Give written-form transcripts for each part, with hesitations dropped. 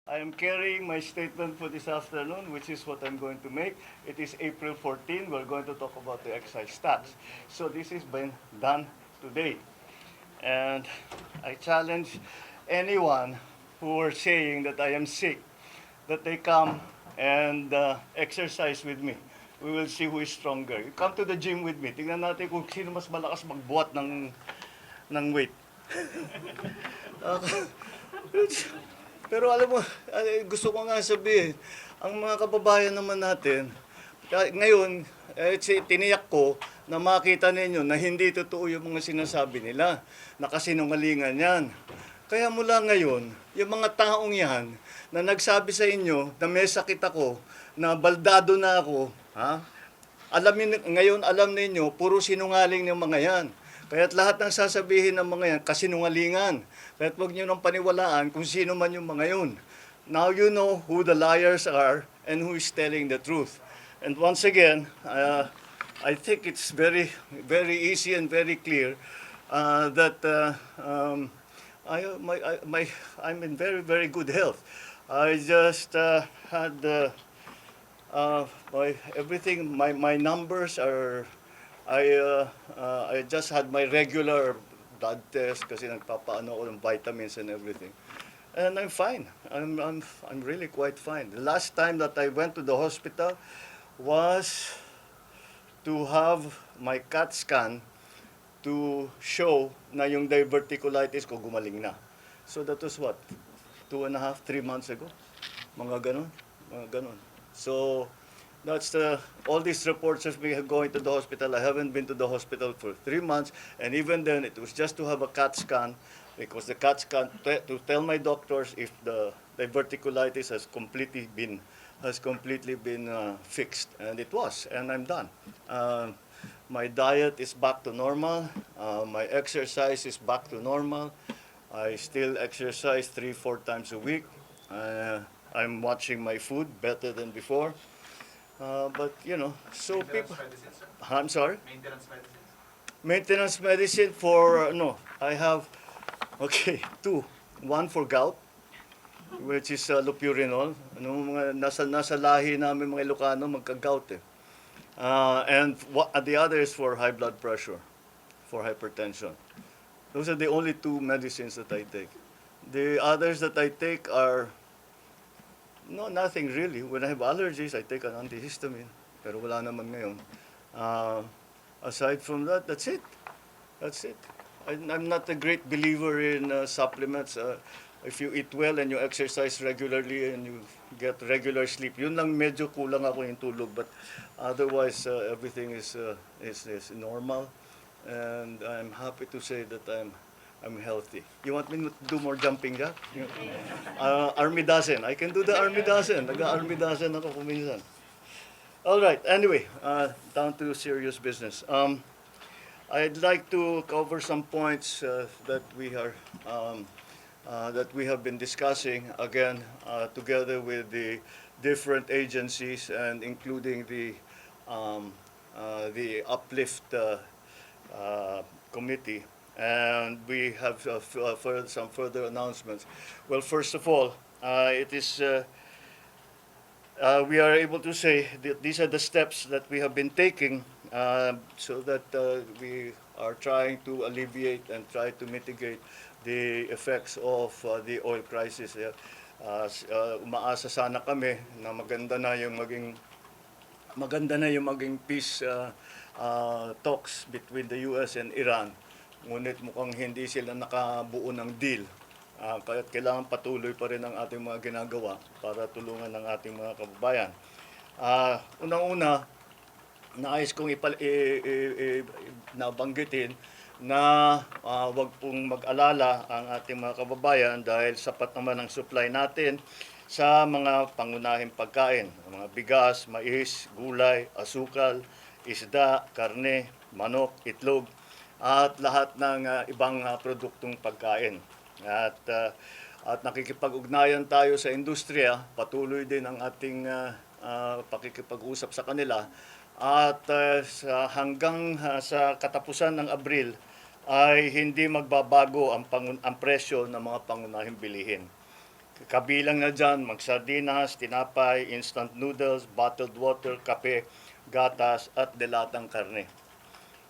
I am carrying my statement for this afternoon, which is what I'm going to make. It is April 14. We're going to talk about the excise tax. So this has been done today. And I challenge anyone who are saying that I am sick, that they come and exercise with me. We will see who is stronger. You come to the gym with me. Tingnan natin kung sino mas malakas magbuhat ng weight. Pero alam mo, gusto ko nga sabihin, ang mga kababayan naman natin, ngayon, tiniyak ko na makita ninyo na hindi totoo yung mga sinasabi nila, na kasinungalingan yan. Kaya mula ngayon, yung mga taong yan na nagsabi sa inyo na may sakit ako, na baldado na ako, ha? Ngayon alam ninyo, puro sinungaling ng mga yan. Kaya't lahat ng sasabihin ng mga yan, kasinungalingan. Kaya't huwag nyo nang paniwalaan kung sino man yung mga yun. Now you know who the liars are and who is telling the truth. And once again, I think it's very, very easy and very clear that I'm in very, very good health. I just had my numbers are, I just had my regular blood test kasi nagpapaano ako ng vitamins and everything. And I'm fine. I'm really quite fine. The last time that I went to the hospital was to have my CAT scan to show na yung diverticulitis ko gumaling na. So that was what? 2.5, 3 months ago? Mga ganon. Mga ganon. So, that's all these reports of me going to the hospital. I haven't been to the hospital for 3 months, and even then, it was just to have a CAT scan, because the CAT scan to tell my doctors if the diverticulitis has completely been fixed, and it was, and I'm done. My diet is back to normal. My exercise is back to normal. I still exercise 3-4 times a week. I'm watching my food better than before. But, you know, so people... Medicine, sir? I'm sorry? Maintenance medicine? Maintenance medicine for, no, I have, okay, two. One for gout, which is lopurinol. Ano, mga nasa lahi namin mga Ilocano, magka-gout eh. And the other is for high blood pressure, for hypertension. Those are the only two medicines that I take. The others that I take are nothing really. When I have allergies, I take an antihistamine. Pero wala naman ngayon. Aside from that, that's it. That's it. I'm not a great believer in supplements. If you eat well and you exercise regularly and you get regular sleep, yun lang medyo kulang ako yung tulog. But otherwise, everything is normal. And I'm happy to say that I'm healthy. You want me to do more jumping jack? Army dozen. I can do the army dozen. Nag-army dozen ako kuminsan. All right. Anyway, down to serious business. I'd like to cover some points that we have been discussing again together with the different agencies and including the Uplift committee. And we have some further announcements. Well, first of all, we are able to say that these are the steps that we have been taking so that we are trying to alleviate and try to mitigate the effects of the oil crisis. Umaasa sana kami na maganda na yung maging peace talks between the US and Iran. Ngunit mukhang hindi sila nakabuo ng deal. Kaya kailangan patuloy pa rin ang ating mga ginagawa para tulungan ng ating mga kababayan. Unang-una, nais kong nabanggitin na wag pong mag-alala ang ating mga kababayan dahil sapat naman ang supply natin sa mga pangunahing pagkain. Mga bigas, mais, gulay, asukal, isda, karne, manok, itlog, at lahat ng ibang produktong pagkain. At nakikipag-ugnayan tayo sa industriya, patuloy din ang ating pakikipag-usap sa kanila. At hanggang sa katapusan ng Abril ay hindi magbabago ang presyo ng mga pangunahing bilihin. Kabilang na dyan, magsardinas, tinapay, instant noodles, bottled water, kape, gatas at delatang karne.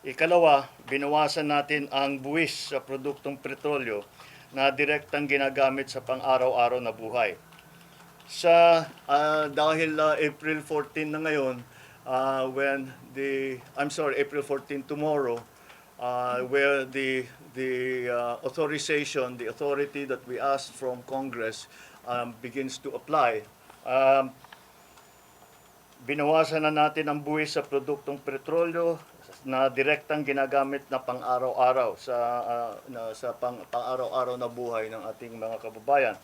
Ikalawa, binawasan natin ang buwis sa produktong petrolyo na direktang ginagamit sa pang-araw-araw na buhay. Dahil April 14 na ngayon, April 14 tomorrow, where the authorization, the authority that we asked from Congress begins to apply. Binawasan na natin ang buwis sa produktong petrolyo na direktang ginagamit na pang-araw-araw sa pang-araw-araw na buhay ng ating mga kababayan.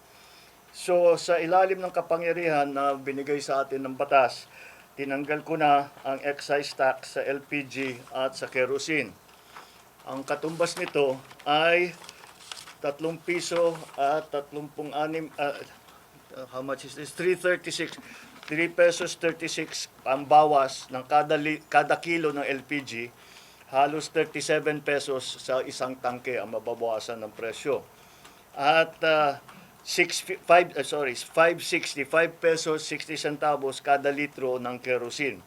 So sa ilalim ng kapangyarihan na binigay sa atin ng batas, tinanggal ko na ang excise tax sa LPG at sa kerosene. Ang katumbas nito ay 3 piso at 36, how much is this? 336. 3 pesos 36 ang bawas ng kada kilo ng LPG, halos 37 pesos sa isang tangke ang mababawasan ng presyo. At 565 pesos 60 centavos kada litro ng kerosene.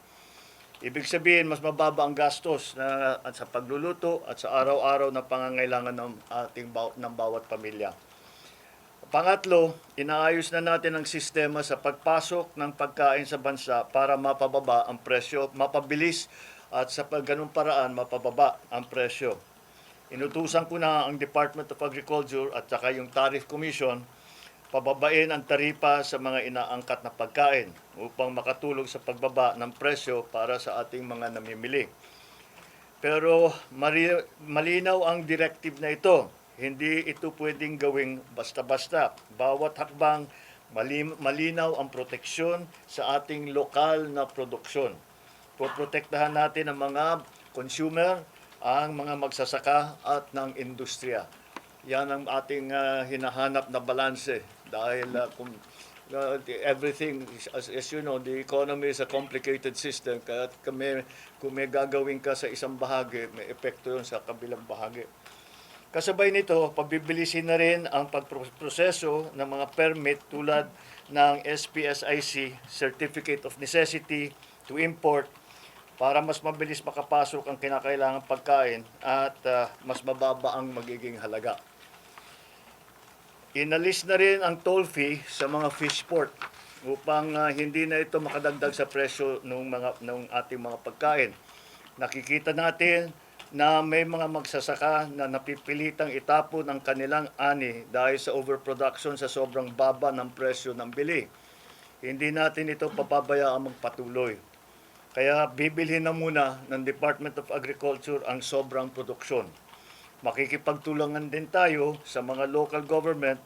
Ibig sabihin, mas mababa ang gastos sa pagluluto at sa araw-araw na pangangailangan ng bawat pamilya. Pangatlo, inaayos na natin ang sistema sa pagpasok ng pagkain sa bansa para mapababa ang presyo, mapabilis at sa ganung paraan mapababa ang presyo. Inutusan ko na ang Department of Agriculture at saka yung Tariff Commission pababain ang taripa sa mga inaangkat na pagkain upang makatulong sa pagbaba ng presyo para sa ating mga namimili. Pero malinaw ang directive na ito. Hindi ito pwedeng gawing basta-basta. Bawat hakbang, malinaw ang proteksyon sa ating lokal na produksyon. Poprotektahan natin ang mga consumer, ang mga magsasaka at ng industriya. Yan ang ating hinahanap na balanse dahil everything, as you know, the economy is a complicated system. Kaya kung may gagawin ka sa isang bahagi, may epekto yun sa kabilang bahagi. Kasabay nito, pagbibilisin na rin ang pagproseso ng mga permit tulad ng SPSIC, Certificate of Necessity to Import, para mas mabilis makapasok ang kinakailangang pagkain at mas mababa ang magiging halaga. Inalis na rin ang toll fee sa mga fish port upang hindi na ito makadagdag sa presyo ng ating mga pagkain. Nakikita natin na may mga magsasaka na napipilitang itapon ang kanilang ani dahil sa overproduction sa sobrang baba ng presyo ng bili. Hindi natin ito papabayaan magpatuloy. Kaya bibilhin na muna ng Department of Agriculture ang sobrang produksyon. Makikipagtulungan din tayo sa mga local government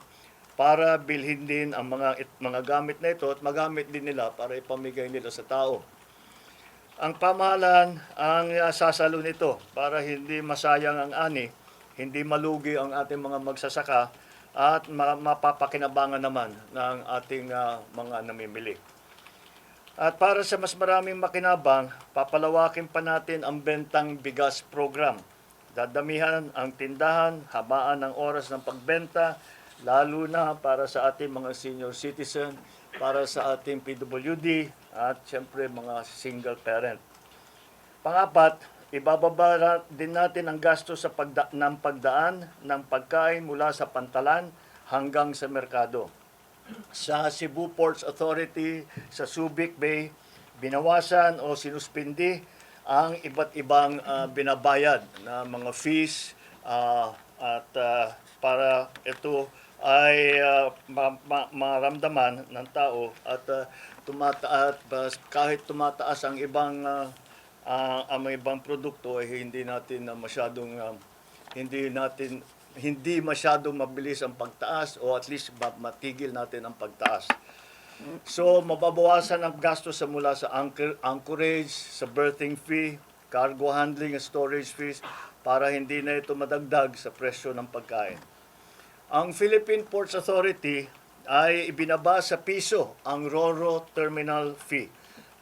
para bilhin din ang mga gamit na ito at magamit din nila para ipamigay nila sa tao. Ang pamahalaan ang sasalo nito para hindi masayang ang ani, hindi malugi ang ating mga magsasaka at mapapakinabangan naman ng ating mga namimili. At para sa mas maraming makinabang, papalawakin pa natin ang bentang bigas program. Dadamihan ang tindahan, habaan ng oras ng pagbenta, lalo na para sa ating mga senior citizen, para sa ating PWD, at siyempre mga single parent. Pangapat, ibababa din natin ang gasto sa pagdaan ng pagkain mula sa pantalan hanggang sa merkado. Sa Cebu Ports Authority, sa Subic Bay, binawasan o sinuspindi ang iba't ibang binabayad na mga fees at para ito ay maramdaman ng tao at kahit tumataas ang ibang produkto ay hindi masyadong mabilis ang pagtaas o at least matigil natin ang pagtaas. So mababawasan ang gastos mula sa anchorage, sa berthing fee, cargo handling at storage fees para hindi na ito madagdag sa presyo ng pagkain. Ang Philippine Ports Authority ay ibinaba sa piso ang RoRo terminal fee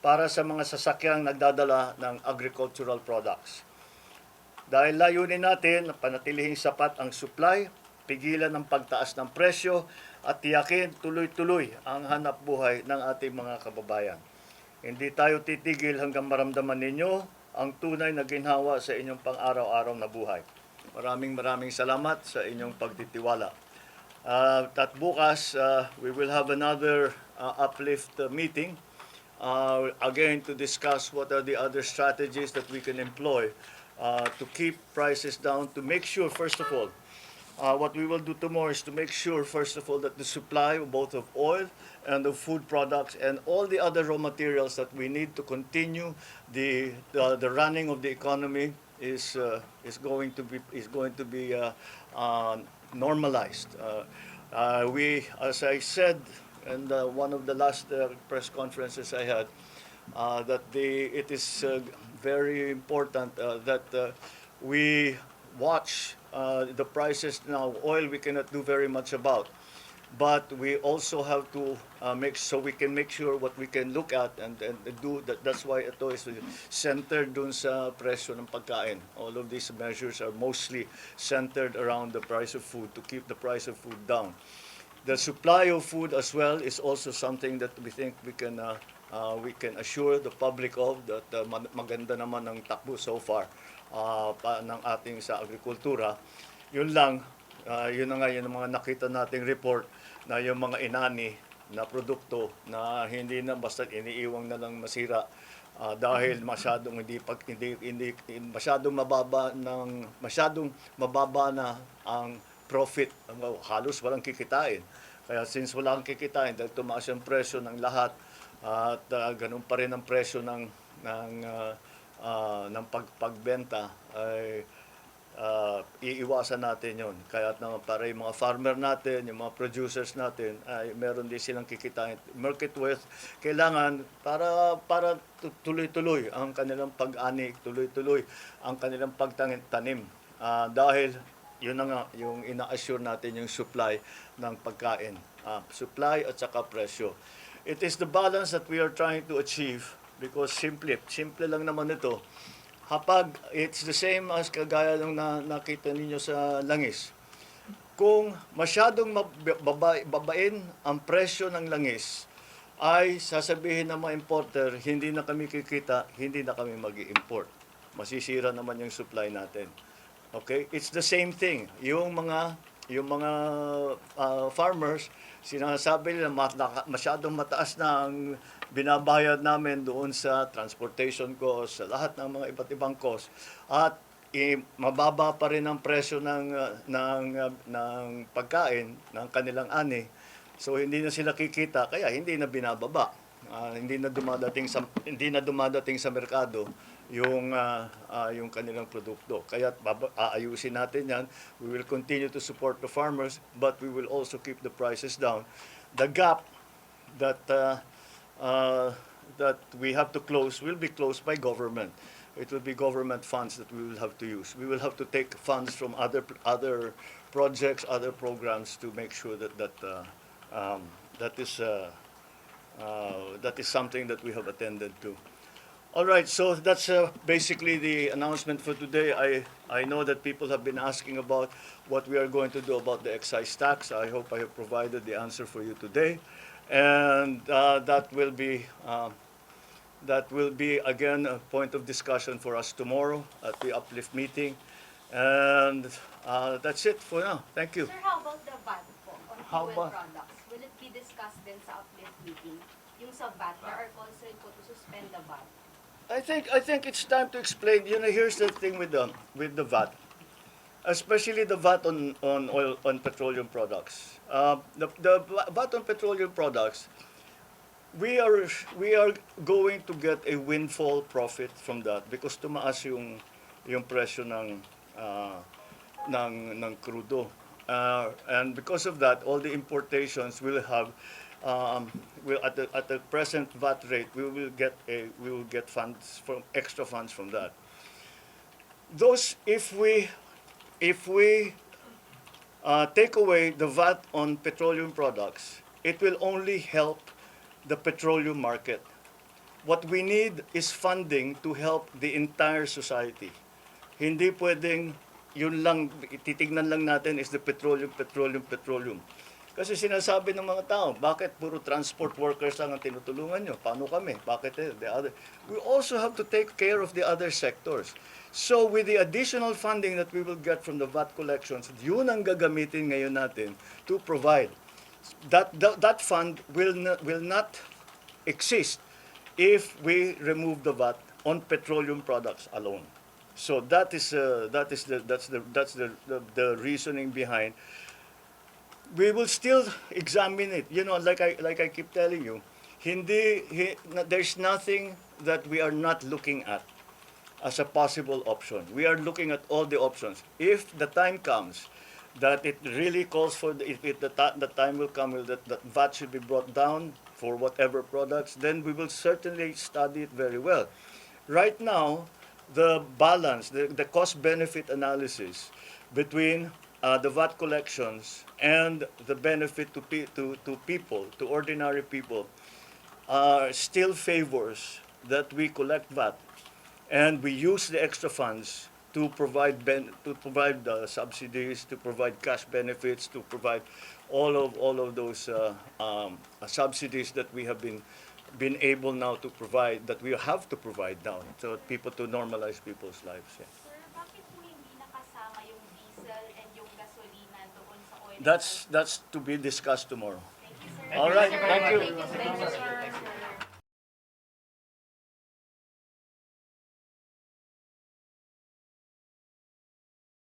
para sa mga sasakyang nagdadala ng agricultural products. Dahil layunin natin na panatilihing sapat ang supply pigilan ang pagtaas ng presyo at tiyakin tuloy-tuloy ang hanap buhay ng ating mga kababayan. Hindi tayo titigil hanggang maramdaman ninyo ang tunay na ginhawa sa inyong pang-araw-araw na buhay. Maraming salamat sa inyong pagtitiwala. At bukas, we will have another uplift meeting again to discuss what are the other strategies that we can employ to keep prices down, to make sure, first of all, what we will do tomorrow is to make sure, first of all, that the supply both of oil and of food products and all the other raw materials that we need to continue the running of the economy is going to be normalized. We, as I said, and one of the last press conferences I had, that it is very important that we watch the prices now. Oil we cannot do very much about, but we also have to we can make sure what we can look at and do that. That's why ito is centered dun sa presyo ng pagkain. All of these measures are mostly centered around the price of food, to keep the price of food down. The supply of food as well is also something that we think we can assure the public of, that maganda naman ang takbo so far ng ating sa agrikultura. Yun lang, yun na nga yun ang mga nakita nating report na yung mga inani na produkto na hindi na basta iniiwang na lang masira dahil masyadong masyadong mababa na ang profit, halos walang kikitain. Kaya since walang kikitain, dahil tumaas yung presyo ng lahat at ganun pa rin ang presyo ng pagbenta, ay iiwasan natin yon. Kaya para yung mga farmer natin, yung mga producers natin, ay meron din silang kikitain. Market worth, kailangan para tuloy-tuloy ang kanilang pag-ani, tuloy-tuloy ang kanilang pagtanim. Dahil yun na nga, yung ina-assure natin yung supply ng pagkain. Supply at saka presyo. It is the balance that we are trying to achieve because simple lang naman ito. Kapag it's the same as kagaya ng nakita ninyo sa langis. Kung masyadong babain ang presyo ng langis, ay sasabihin ng mga importer, hindi na kami kikita, hindi na kami mag-i-import. Masisira naman yung supply natin. Okay? It's the same thing. Yung mga farmers, sinasabi nila masyadong mataas na ang binabayad namin doon sa transportation cost, sa lahat ng mga iba't ibang cost. At mababa pa rin ang presyo ng pagkain ng kanilang ani. So hindi na sila kikita, kaya hindi na binababa. Hindi na dumadating sa merkado yung kanilang produkto. Kaya aayusin natin yan. We will continue to support the farmers, but we will also keep the prices down. The gap that we have to close will be closed by government. It will be government funds that we will have to use. We will have to take funds from other projects, other programs to make sure that that is something that we have attended to. All right, so that's basically the announcement for today. I know that people have been asking about what we are going to do about the excise tax. I hope I have provided the answer for you today, and that will be again a point of discussion for us tomorrow at the Uplift meeting, and that's it for now. Thank you. Sir, how about the VAT po on How fuel about- products? Will it be discussed din sa Uplift meeting? Yung sa VAT, there are calls rin po to suspend the VAT. I think it's time to explain. Here's the thing with the VAT, especially the VAT on oil, on petroleum products. The VAT on petroleum products, we are going to get a windfall profit from that because tumaas yung presyo ng crudo. And because of that, all the importations will have at the present VAT rate, we will get extra funds from that. Those, if we take away the VAT on petroleum products, it will only help the petroleum market. What we need is funding to help the entire society. Hindi pwedeng yun lang, titignan lang natin is the petroleum. Kasi sinasabi ng mga tao, bakit puro transport workers lang ang tinutulungan nyo? Paano kami? Bakit the other? We also have to take care of the other sectors. So with the additional funding that we will get from the VAT collections, yun ang gagamitin ngayon natin to provide. That fund will not exist if we remove the VAT on petroleum products alone. So that's the reasoning behind. We will still examine it. You know, like I keep telling you, there's nothing that we are not looking at as a possible option. We are looking at all the options. If the time comes that it really calls for, the time will come that VAT should be brought down for whatever products, then we will certainly study it very well. Right now, the balance, the cost-benefit analysis between the VAT collections and the benefit to people, to ordinary people, still favors that we collect VAT and we use the extra funds to provide subsidies, to provide cash benefits, to provide all of those subsidies that we have been able now to provide, that we have to provide now, so people to normalize people's lives. Yeah. Sir, bakit po hindi nakasama yung diesel and yung gasolina doon sa oil? That's to be discussed tomorrow. Thank you, sir. All right, Sir, thank you. Thank you, sir.